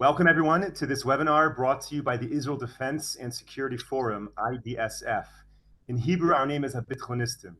Welcome everyone to this webinar brought to you by the Israel Defense and Security Forum, IDSF. In Hebrew, our name is Habitchonistim.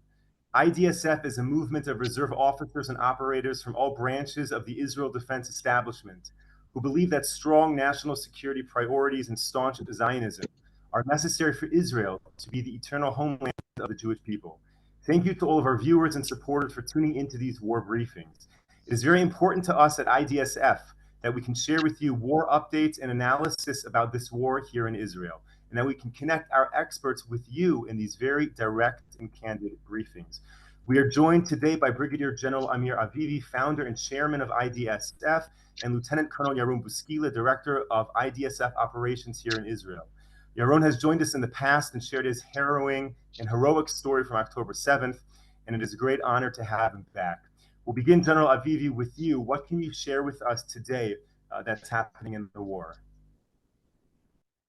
IDSF is a movement of reserve officers and operators from all branches of the Israel Defense Establishment who believe that strong national security priorities and staunch Zionism are necessary for Israel to be the eternal homeland of the Jewish people. Thank you to all of our viewers and supporters for tuning into these war briefings. It is very important to us at IDSF that we can share with you war updates and analysis about this war here in Israel, and that we can connect our experts with you in these very direct and candid briefings. We are joined today by Brigadier General Amir Avivi, founder and chairman of IDSF, and Lieutenant Colonel Yaron Buskila, director of IDSF operations here in Israel. Yaron has joined us in the past and shared his harrowing and heroic story from October 7th, and it is a great honor to have him back. We'll begin, General Avivi, with you. What can you share with us today that's happening in the war?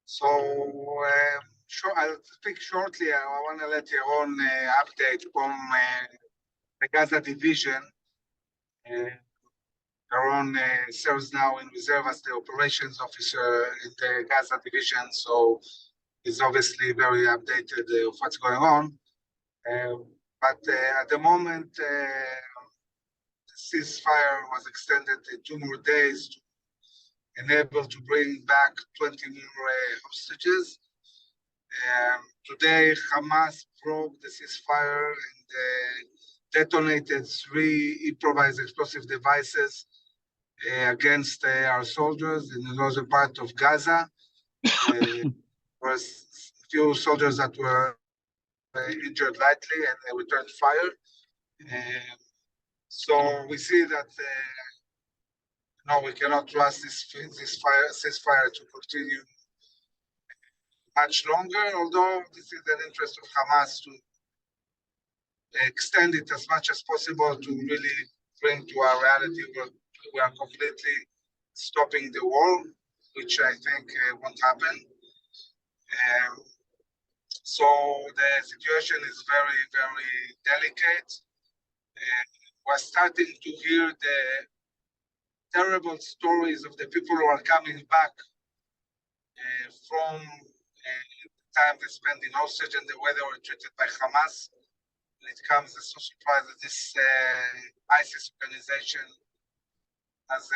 So, sure, I'll speak shortly. I want to let Yaron update from the Gaza division. Yaron serves now in reserve as the operations officer in the Gaza division, so he's obviously very updated of what's going on. But at the moment, the ceasefire was extended 2 more days to enable to bring back 20 more hostages. Today, Hamas broke the ceasefire and detonated 3 improvised explosive devices against our soldiers in the northern part of Gaza. There was a few soldiers that were injured lightly and they returned fire. So we see that no, we cannot trust this ceasefire to continue much longer, although this is the interest of Hamas to extend it as much as possible to really bring to our reality where we are completely stopping the war, which I think won't happen. So the situation is very, very delicate. We're starting to hear the terrible stories of the people who are coming back from the time they spent in hostage and the way they were treated by Hamas. And it comes as no surprise that this ISIS organization has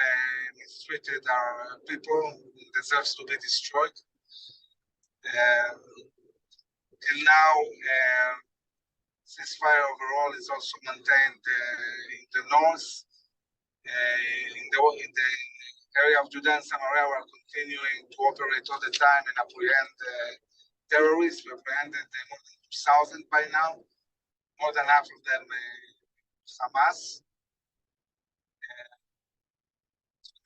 mistreated our people and deserves to be destroyed. Till now, ceasefire overall is also maintained in the north. In the area of Judah and Samaria, we are continuing to operate all the time and apprehend terrorists. We apprehended more than 2,000 by now, more than half of them Hamas.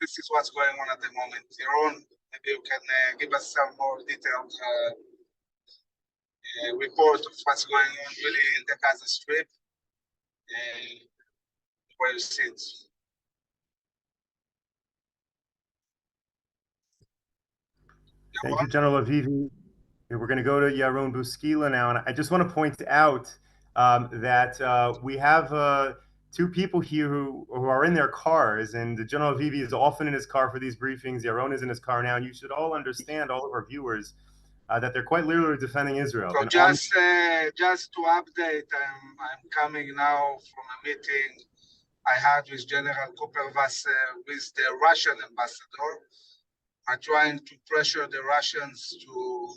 This is what's going on at the moment. Yaron, maybe you can give us some more detailed report of what's going on really in the Gaza Strip, where you sit. Thank you, General Avivi. We're going to go to Yaron Buskila now, and I just want to point out that we have 2 people here who are in their cars, and General Avivi is often in his car for these briefings. Yaron is in his car now, and you should all understand, all of our viewers, that they're quite literally defending Israel. So just to update, I'm coming now from a meeting I had with General Cooper-Wasser with the Russian ambassador. Are trying to pressure the Russians to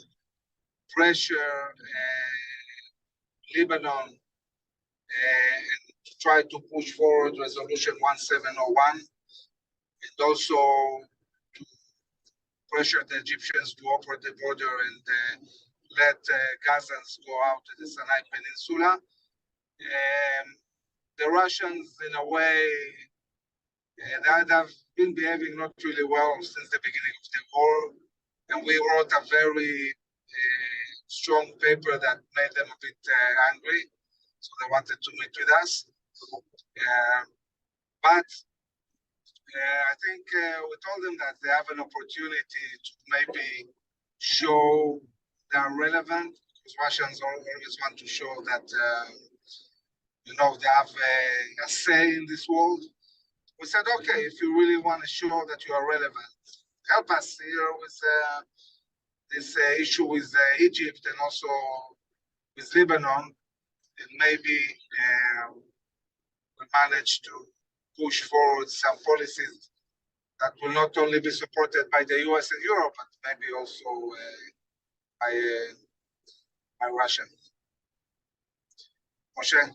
pressure Lebanon and to try to push forward Resolution 1701, and also to pressure the Egyptians to open the border and let Gazans go out to the Sinai Peninsula. The Russians, in a way, they have been behaving not really well since the beginning of the war, and we wrote a very strong paper that made them a bit angry, so they wanted to meet with us. But I think we told them that they have an opportunity to maybe show they are relevant, because Russians always want to show that they have a say in this world. We said, okay, if you really want to show that you are relevant, help us here with this issue with Egypt and also with Lebanon, and maybe we manage to push forward some policies that will not only be supported by the US and Europe, but maybe also by Russia. Moshe?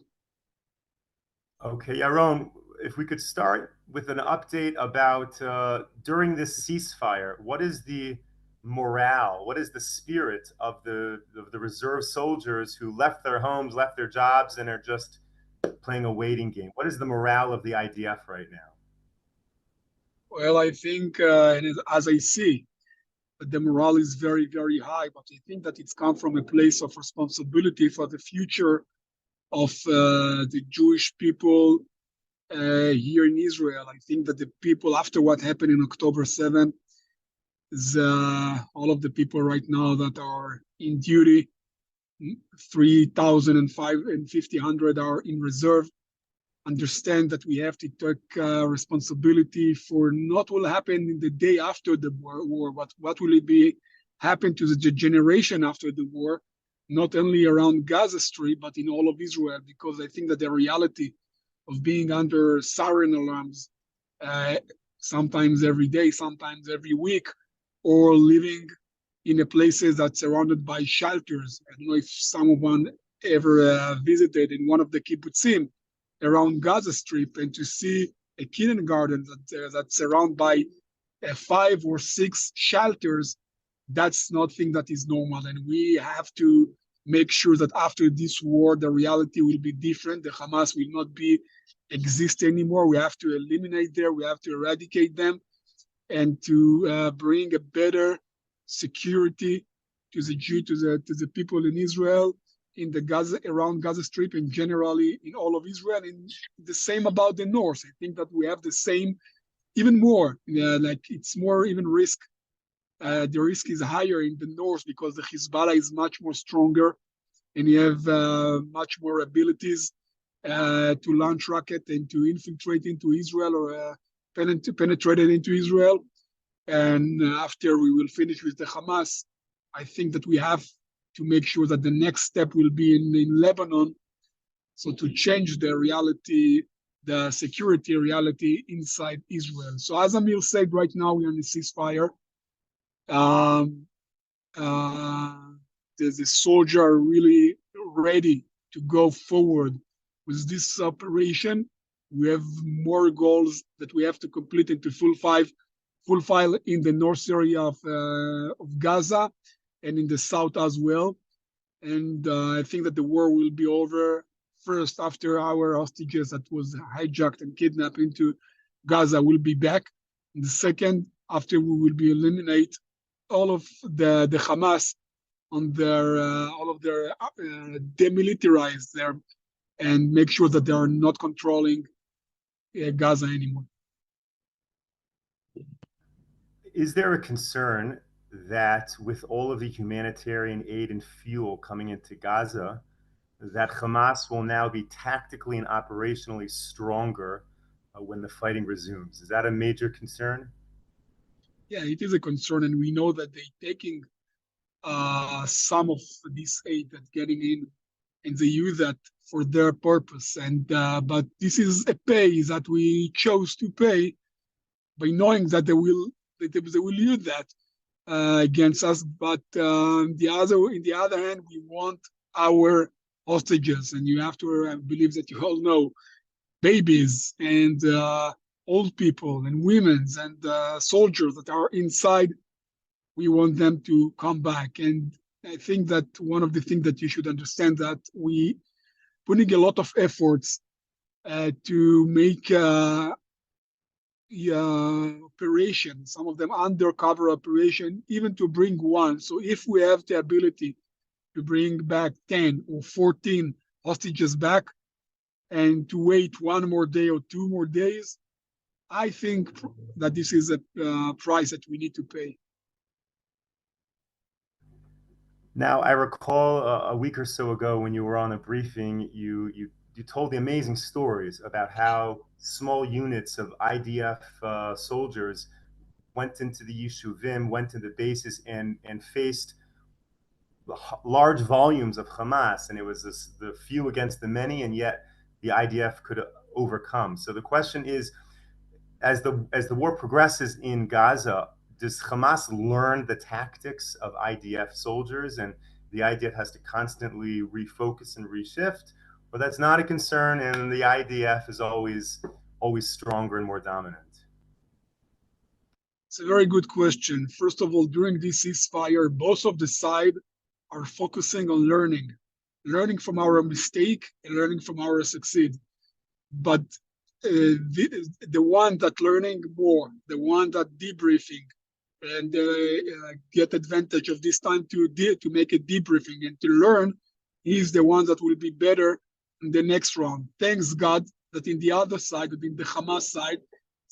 Okay, Yaron, if we could start with an update about during this ceasefire, what is the morale, what is the spirit of the reserve soldiers who left their homes, left their jobs, and are just playing a waiting game? What is the morale of the IDF right now? Well, I think, and as I see, the morale is very, very high, but I think that it's come from a place of responsibility for the future of the Jewish people here in Israel. I think that the people, after what happened in October 7th, is all of the people right now that are in duty, 3,000 and 1,500 are in reserve, understand that we have to take responsibility for not what will happen in the day after the war, but what will it be happen to the generation after the war, not only around Gaza Strip, but in all of Israel, because I think that the reality of being under siren alarms, sometimes every day, sometimes every week, or living in a places that's surrounded by shelters. I don't know if someone ever visited in one of the kibbutzim around Gaza Strip and to see a kindergarten that's surrounded by 5 or 6 shelters, that's not thing that is normal. And we have to make sure that after this war, the reality will be different. The Hamas will not be exist anymore. We have to eliminate them. We have to eradicate them, and to bring a better security to the people in Israel, in the Gaza, around Gaza Strip, and generally in all of Israel. And the same about the north. I think that we have the same, even more. Like it's more even risk. The risk is higher in the north because the Hezbollah is much more stronger, and you have much more abilities to launch rocket and to infiltrate into Israel or penetrate into Israel. And after we will finish with the Hamas, I think that we have to make sure that the next step will be in Lebanon. So to change the reality, the security reality inside Israel. So as Amir said, right now we're on a ceasefire. The soldiers are really ready to go forward with this operation. We have more goals that we have to complete into full file in the north area of Gaza and in the south as well. And I think that the war will be over first after our hostages that was hijacked and kidnapped into Gaza will be back. And the second, after we will be eliminate all of the Hamas on their all of their demilitarize there and make sure that they are not controlling Gaza anymore. Is there a concern that with all of the humanitarian aid and fuel coming into Gaza, that Hamas will now be tactically and operationally stronger when the fighting resumes? Is that a major concern? Yeah, it is a concern, and we know that they're taking some of this aid that's getting in, and they use that for their purpose. And but this is a pay that we chose to pay by knowing that they will use that against us. But in the other hand, we want our hostages, and you have to believe that you all know babies and old people and women and soldiers that are inside. We want them to come back. And I think that one of the things that you should understand that we putting a lot of efforts to make operation, some of them undercover operation, even to bring one. So if we have the ability to bring back 10 or 14 hostages back and to wait one more day or 2 more days, I think that this is a price that we need to pay. Now, I recall a week or so ago when you were on a briefing, you told the amazing stories about how small units of IDF soldiers went into the Yishuvim, went to the bases, and faced large volumes of Hamas, and it was the few against the many, and yet the IDF could overcome. So the question is, as the war progresses in Gaza, does Hamas learn the tactics of IDF soldiers, and the IDF has to constantly refocus and reshift, or that's not a concern, and the IDF is always stronger and more dominant? It's a very good question. First of all, during this ceasefire, both of the sides are focusing on learning from our mistake and learning from our succeed. But the one that learning more, the one that debriefing, and get advantage of this time to make a debriefing and to learn, is the one that will be better in the next round. Thanks God that in the other side, in the Hamas side,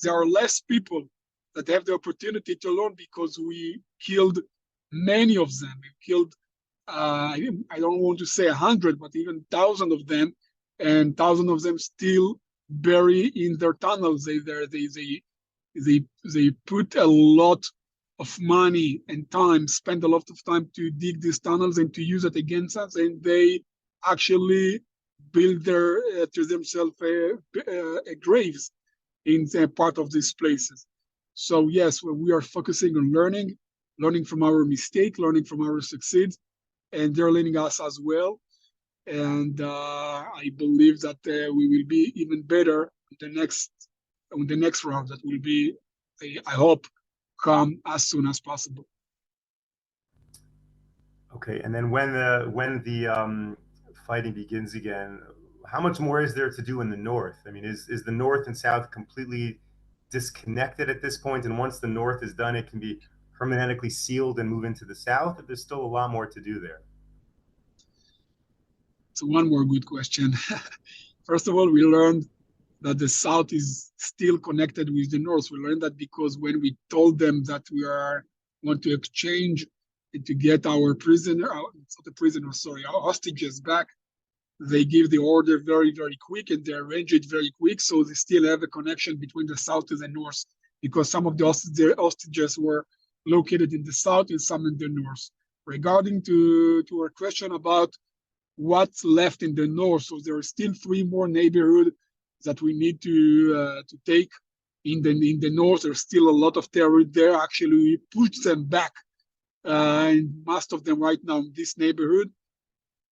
there are less people that have the opportunity to learn, because we killed many of them. We killed, I don't want to say 100, but even 1,000 of them, and 1,000 of them still buried in their tunnels. They put a lot of money and time, spend a lot of time to dig these tunnels and to use it against us, and they actually build to themselves graves in part of these places. So yes, we are focusing on learning from our mistake, learning from our succeeds, and they're learning us as well. And I believe that we will be even better in the next round. That will be, I hope, come as soon as possible. Okay, and then when the fighting begins again, how much more is there to do in the north? I mean, is the north and south completely disconnected at this point, and once the north is done, it can be hermeneutically sealed and move into the south? Or there's still a lot more to do there? So one more good question. First of all, we learned that the south is still connected with the north. We learned that because when we told them that we want to exchange and to get our hostages back, they give the order very, very quick, and they arrange it very quick. So they still have a connection between the south and the north, because some of the hostages were located in the south and some in the north. Regarding to our question about what's left in the north, so there are still 3 more neighborhoods that we need to take in the north. There's still a lot of territory there. Actually, we pushed them back, and most of them right now in this neighborhood.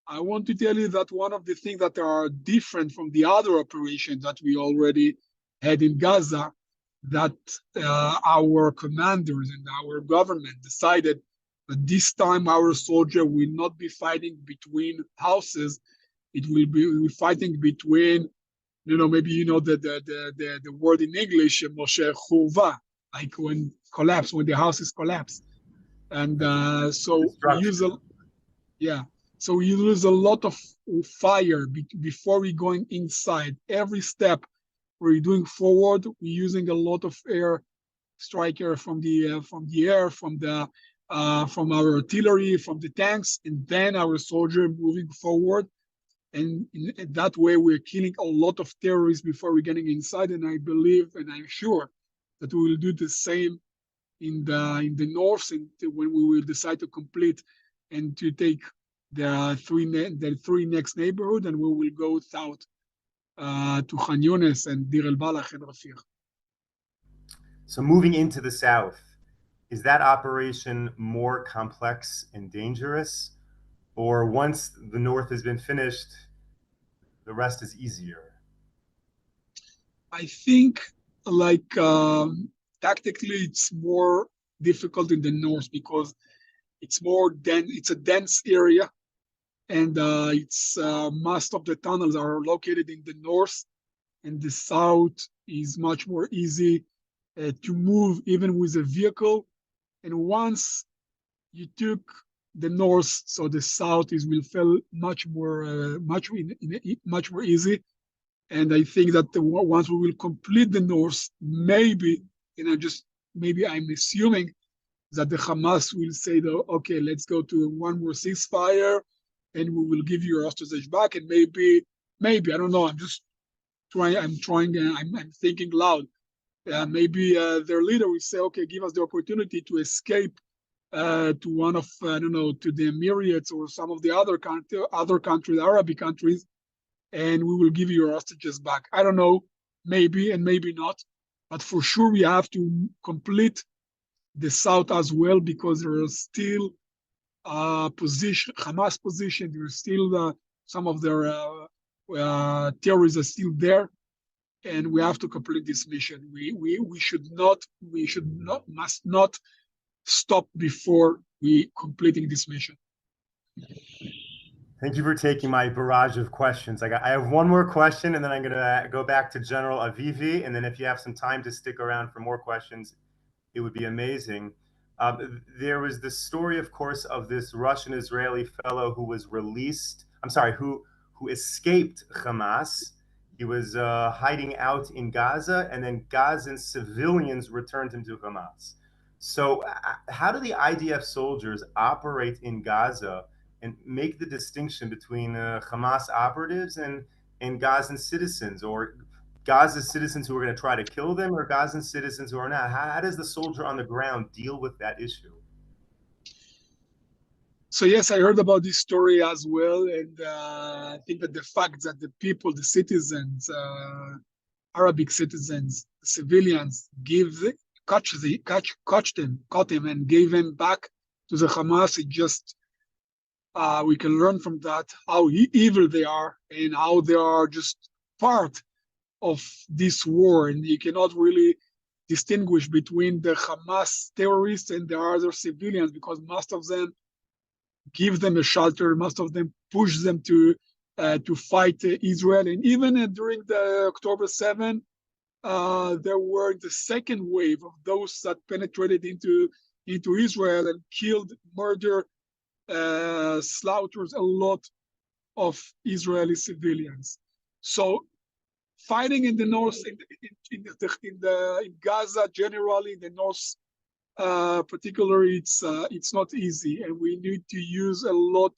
I want to tell you that one of the things that are different from the other operations that we already had in Gaza, that our commanders and our government decided that this time our soldier will not be fighting between houses. It will be fighting between, maybe the word in English, Moshe Churva, like when the houses collapse. And so we use So we use a lot of fire before we going inside. Every step we're doing forward, we're using a lot of air striker from the air, from our artillery, from the tanks, and then our soldier moving forward. And in that way, we're killing a lot of terrorists before we're getting inside. And I believe, and I'm sure, that we will do the same in the north, and when we will decide to complete and to take the three next neighborhood, and we will go south to Khan Yunis and Dir el-Balach and Rafiq. So moving into the south, is that operation more complex and dangerous? Or once the north has been finished, the rest is easier? I think, tactically, it's more difficult in the north because it's a dense area, and most of the tunnels are located in the north, and the south is much more easy to move even with a vehicle. And once you took the north, so the south will feel much more easy. And I think that once we will complete the north, maybe, I'm assuming that the Hamas will say, okay, let's go to one more ceasefire, and we will give you your hostage back. And maybe, I don't know. I'm thinking loud. maybe their leader will say, okay, give us the opportunity to escape to one of, I don't know, to the Emirates or some of the other countries, Arabic countries, and we will give you your hostages back. I don't know, maybe and maybe not, but for sure we have to complete the south as well, because there are still Hamas position. There's still some of their terrorists are still there, and we have to complete this mission. Must not stop before we completing this mission. Thank you for taking my barrage of questions. I have one more question, and then I'm going to go back to General Avivi. And then if you have some time to stick around for more questions, it would be amazing. There was the story, of course, of this Russian-Israeli fellow who was released. I'm sorry, who escaped Hamas. He was hiding out in Gaza, and then Gazan civilians returned him to Hamas. So how do the IDF soldiers operate in Gaza and make the distinction between Hamas operatives and Gazan citizens, or Gaza citizens who are going to try to kill them, or Gazan citizens who are not? How does the soldier on the ground deal with that issue? So yes, I heard about this story as well, and I think that the fact that the people, the citizens, Arabic citizens, civilians, caught them, and gave them back to the Hamas, it just we can learn from that how evil they are and how they are just part of this war, and you cannot really distinguish between the Hamas terrorists and the other civilians, because most of them give them a shelter, most of them push them to fight Israel. And even during the October 7, there were the second wave of those that penetrated into Israel and killed, murdered, slaughtered a lot of Israeli civilians. So fighting in the north, in Gaza generally, in the north particularly, it's not easy, and we need to use a lot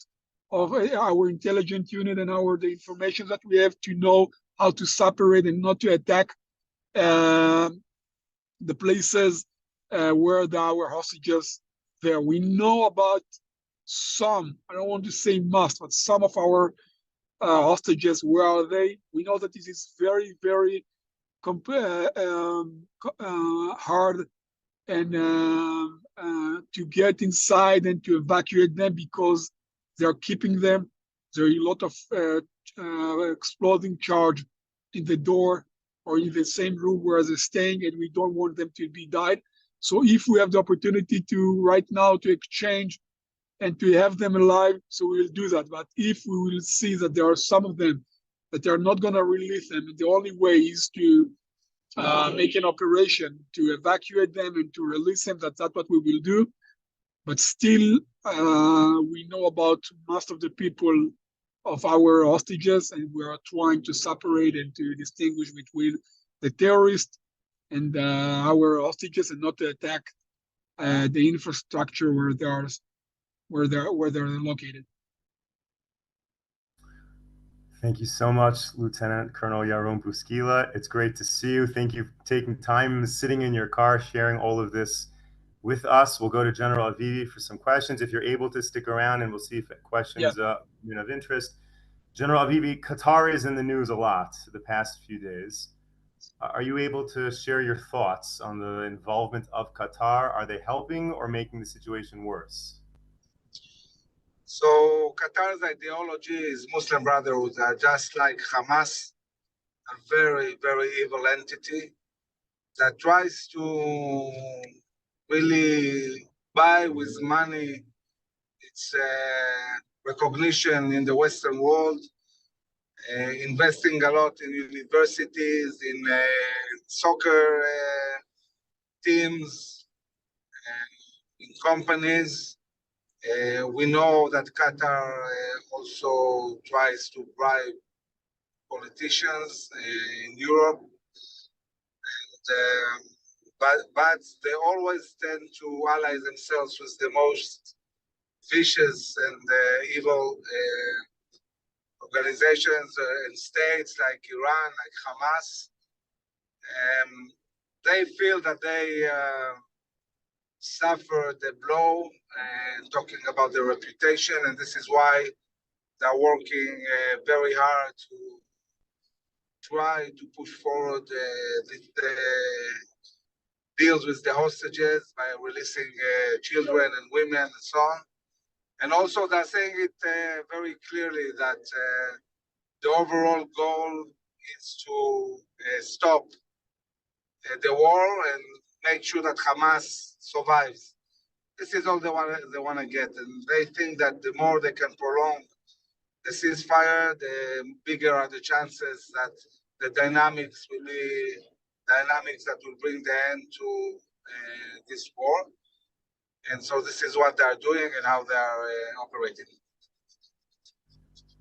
of our intelligence unit and the information that we have to know how to separate and not to attack the places where our hostages there. We know about some, I don't want to say must, but some of our hostages, where are they? We know that this is very, very hard and to get inside and to evacuate them, because they're keeping them. There are a lot of exploding charge in the door or in the same room where they're staying, and we don't want them to be died. So if we have the opportunity to right now to exchange and to have them alive, so we will do that. But if we will see that there are some of them that are not going to release them, the only way is to make an operation to evacuate them and to release them. That's what we will do. But still, we know about most of the people of our hostages, and we are trying to separate and to distinguish between the terrorists and our hostages, and not to attack the infrastructure where they're located. Thank you so much, Lieutenant Colonel Yaron Buskila. It's great to see you. Thank you for taking time, sitting in your car, sharing all of this with us. We'll go to General Avivi for some questions, if you're able to stick around, and we'll see if questions of interest. General Avivi, Qatar is in the news a lot the past few days. Are you able to share your thoughts on the involvement of Qatar? Are they helping or making the situation worse? So Qatar's ideology is Muslim Brotherhood, just like Hamas, a very, very evil entity that tries to really buy with money its recognition in the Western world, investing a lot in universities, in soccer teams, in companies. We know that Qatar also tries to bribe politicians in Europe, but they always tend to ally themselves with the most vicious and evil organizations and states like Iran, like Hamas. they feel that they suffered the blow, and talking about their reputation, and this is why they're working very hard to try to push forward this deals with the hostages by releasing children and women and so on. And also they're saying it very clearly that the overall goal is to stop the war and make sure that Hamas survives. This is all they want to get. And they think that the more they can prolong the ceasefire, the bigger are the chances that the dynamics will be dynamics that will bring the end to this war. And so this is what they're doing and how they are operating.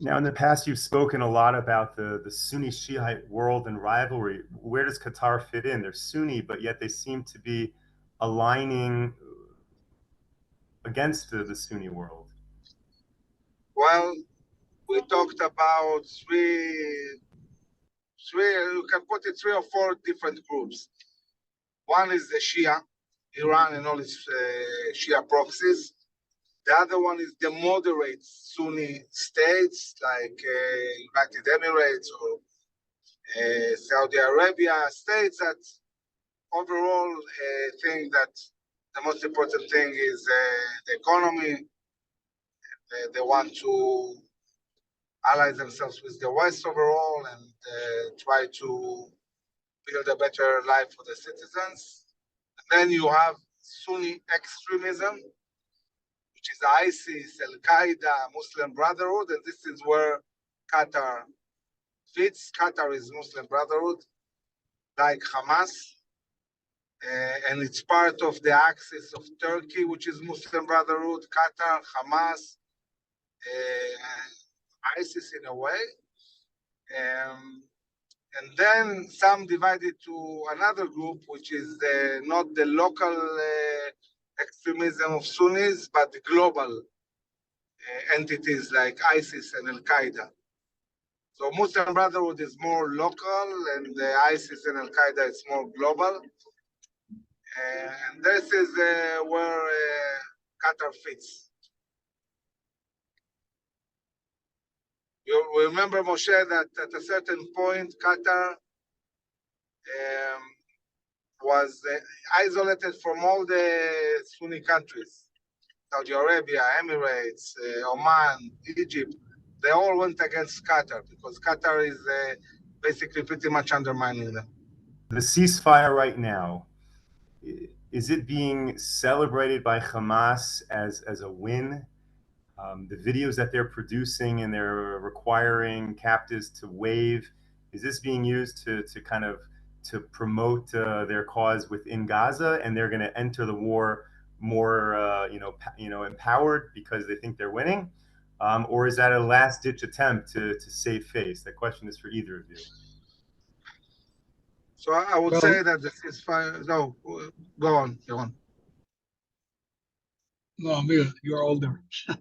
Now, in the past, you've spoken a lot about the Sunni Shiite world and rivalry. Where does Qatar fit in? They're Sunni, but yet they seem to be aligning against the Sunni world. Well, we talked about three, you can put it 3 or 4 different groups. One is the Shia, Iran and all its Shia proxies. The other one is the moderate Sunni states like United Emirates or Saudi Arabia, states that overall think that the most important thing is the economy. They want to ally themselves with the West overall and try to build a better life for the citizens. And then you have Sunni extremism, which is ISIS, Al-Qaeda, Muslim Brotherhood, and this is where Qatar fits. Qatar is Muslim Brotherhood, like Hamas, and it's part of the axis of Turkey, which is Muslim Brotherhood, Qatar, Hamas, ISIS in a way. And then some divided to another group, which is not the local extremism of Sunnis, but the global entities like ISIS and Al-Qaeda. So Muslim Brotherhood is more local, and ISIS and Al-Qaeda is more global. And this is where Qatar fits. You remember, Moshe, that at a certain point, Qatar was isolated from all the Sunni countries. Saudi Arabia, Emirates, Oman, Egypt, they all went against Qatar because Qatar is basically pretty much undermining them. The ceasefire right now, is it being celebrated by Hamas as a win? The videos that they're producing and they're requiring captives to wave, is this being used to kind of to promote their cause within Gaza, and they're going to enter the war more empowered because they think they're winning, or is that a last-ditch attempt to save face? The question is for either of you. So I would say that the ceasefire. No, go on, go on. No, Amir, you're older. I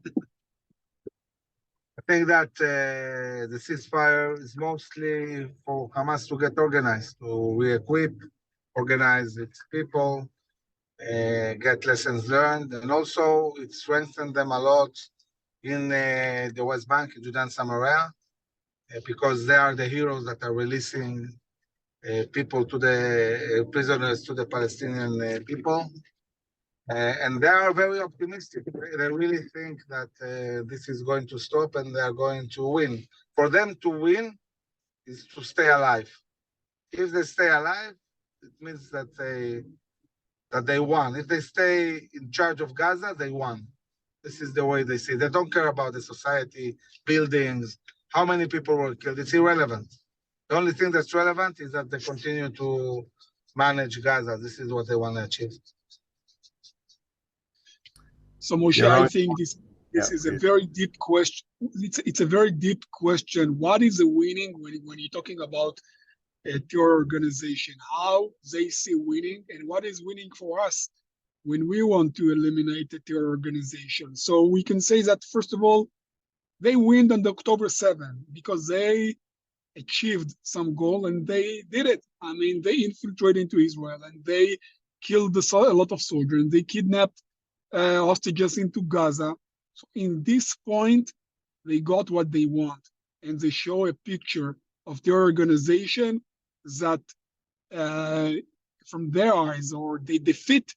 think that the ceasefire is mostly for Hamas to get organized, to re-equip, organize its people, get lessons learned, and also it strengthened them a lot in the West Bank, in Judean Samaria, because they are the heroes that are releasing people to the prisoners to the Palestinian people. And they are very optimistic. They really think that this is going to stop and they are going to win. For them to win is to stay alive. If they stay alive, it means that they won. If they stay in charge of Gaza, they won. This is the way they see it. They don't care about the society, buildings, how many people were killed. It's irrelevant. The only thing that's relevant is that they continue to manage Gaza. This is what they want to achieve. So Moshe, I think this is a very deep question. It's a very deep question. What is the winning when you're talking about a terror organization? How they see winning, and what is winning for us when we want to eliminate a terror organization? So we can say that, first of all, they win on October 7 because they achieved some goal, and they did it. I mean, they infiltrated into Israel and they killed a lot of soldiers, and they kidnapped hostages into Gaza. So in this point, they got what they want, and they show a picture of their organization that, from their eyes, or they defeat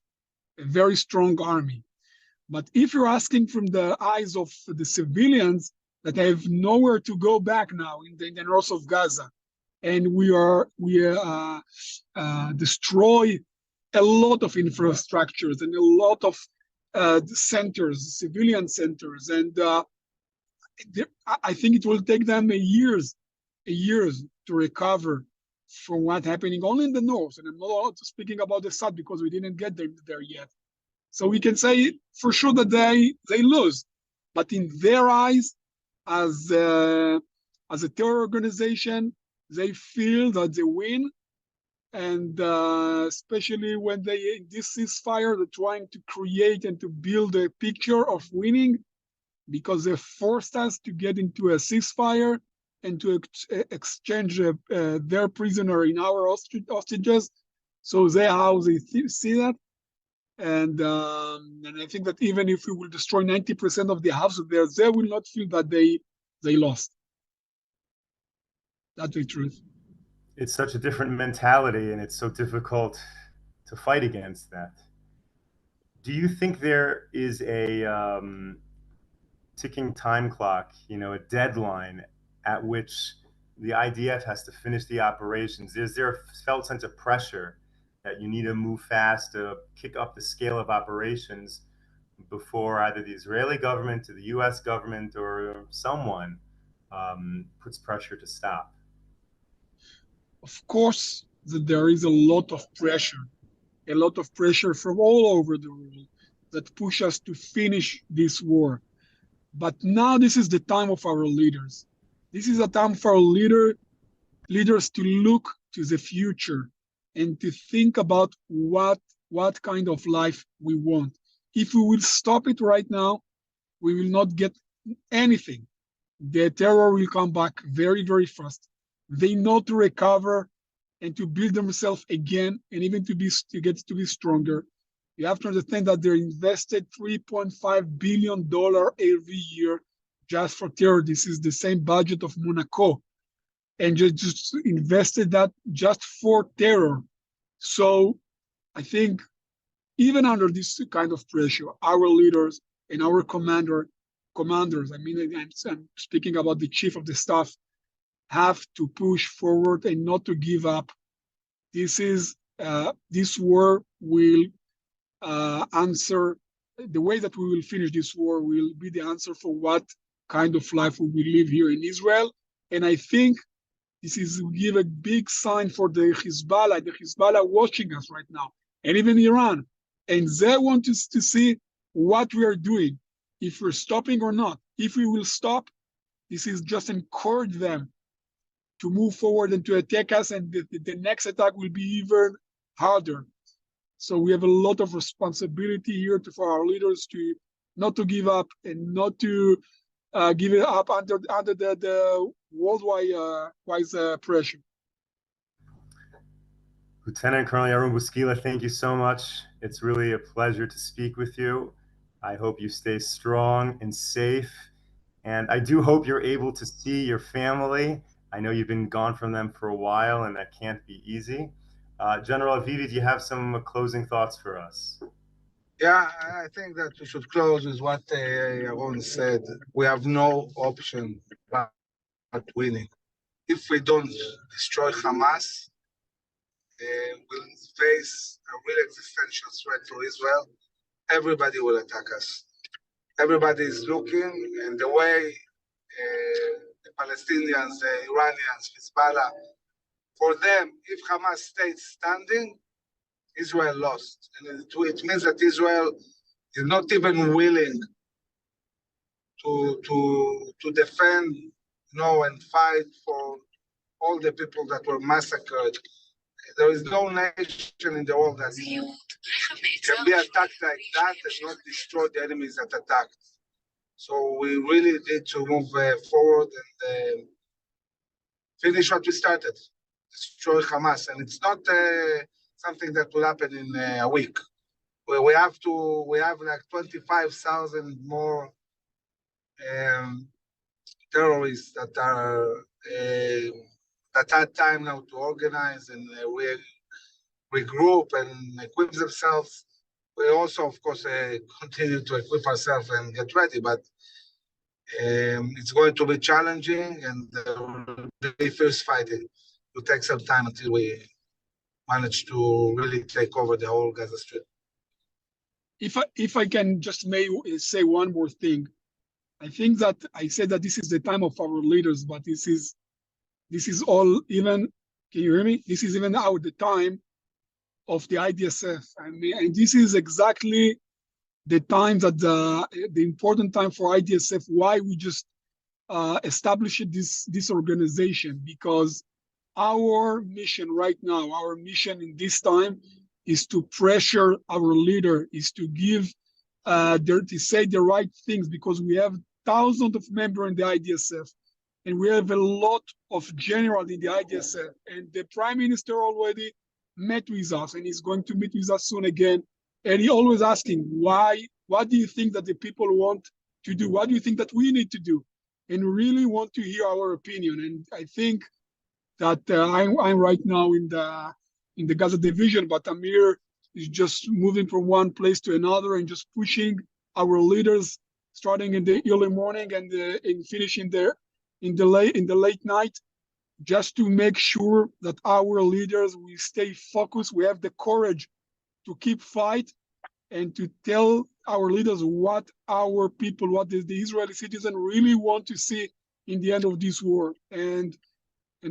a very strong army. But if you're asking from the eyes of the civilians that have nowhere to go back now in the north of Gaza, and we destroy a lot of infrastructures and a lot of centers, civilian centers, and I think it will take them years to recover from what's happening only in the north. And I'm not speaking about the south because we didn't get there yet. So we can say for sure that they lose, but in their eyes, as a terror organization, they feel that they win, and especially when they in this ceasefire, they're trying to create and to build a picture of winning, because they forced us to get into a ceasefire and to exchange their prisoner in our hostages. So how they see that. And I think that even if we will destroy 90% of the houses there, they will not feel that they lost. That's the truth. It's such a different mentality, and it's so difficult to fight against that. Do you think there is a ticking time clock, a deadline at which the IDF has to finish the operations? Is there a felt sense of pressure that you need to move fast to kick up the scale of operations before either the Israeli government or the US government or someone puts pressure to stop? Of course, that there is a lot of pressure from all over the world that push us to finish this war. But now this is the time of our leaders. This is a time for our leaders to look to the future and to think about what kind of life we want. If we will stop it right now, we will not get anything. The terror will come back very, very fast. They know to recover and to build themselves again, and even to get to be stronger. You have to understand that they invested $3.5 billion every year just for terror. This is the same budget of Monaco, and just invested that just for terror. So I think even under this kind of pressure, our leaders and our commanders, I mean, I'm speaking about the chief of the staff, have to push forward and not to give up. This war will answer, the way that we will finish this war will be the answer for what kind of life we will live here in Israel. And I think this will give a big sign for the Hezbollah watching us right now, and even Iran. And they want to see what we are doing, if we're stopping or not. If we will stop, this is just encourage them to move forward and to attack us, and the next attack will be even harder. So we have a lot of responsibility here for our leaders to not to give up and not to give it up under the worldwide pressure. Lieutenant Colonel Yaron Buskila, thank you so much. It's really a pleasure to speak with you. I hope you stay strong and safe. And I do hope you're able to see your family. I know you've been gone from them for a while, and that can't be easy. General Avivi, do you have some closing thoughts for us? Yeah, I think that we should close with what Yaron said. We have no option but winning. If we don't destroy Hamas, we'll face a real existential threat to Israel. Everybody will attack us. Everybody is looking, and the way the Palestinians, the Iranians, Hezbollah, for them, if Hamas stays standing, Israel lost. And it means that Israel is not even willing to defend, and fight for all the people that were massacred. There is no nation in the world that can be attacked like that and not destroy the enemies that attacked. So we really need to move forward and finish what we started, destroy Hamas. And it's not something that will happen in a week. We have like 25,000 more terrorists that had time now to organize and regroup and equip themselves. We also, of course, continue to equip ourselves and get ready, but it's going to be challenging, and there will be fierce fighting. It will take some time until we manage to really take over the whole Gaza Strip. If I can just say one more thing, I think that I said that this is the time of our leaders, but this is all even. Can you hear me? This is even now the time of the IDSF. I mean, and this is exactly the time that the important time for IDSF. Why we just established this organization, because our mission right now, our mission in this time, is to pressure our leader, is to give to say the right things, because we have thousands of members in the IDSF, and we have a lot of generals in the IDSF, and the Prime Minister already met with us, and he's going to meet with us soon again. And he always asking, why? What do you think that the people want to do? What do you think that we need to do? And really want to hear our opinion. And I think that I'm right now in the Gaza division, but Amir is just moving from one place to another and just pushing our leaders, starting in the early morning and finishing there in the late night, just to make sure that our leaders will stay focused. We have the courage to keep fight and to tell our leaders what our people, what the Israeli citizen really want to see in the end of this war. And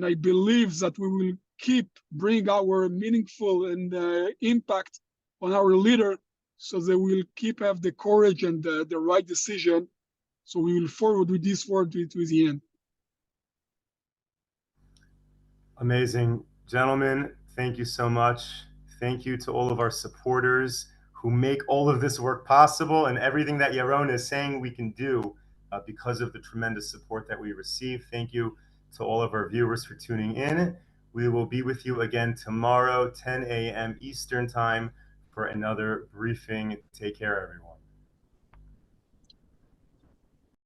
I believe that we will keep bring our meaningful and impact on our leader, so they will keep have the courage and the right decision. So we will forward with this war to the end. Amazing. Gentlemen, thank you so much. Thank you to all of our supporters who make all of this work possible, and everything that Yaron is saying we can do because of the tremendous support that we receive. Thank you to all of our viewers for tuning in. We will be with you again tomorrow, 10 a.m. Eastern Time, for another briefing. Take care, everyone.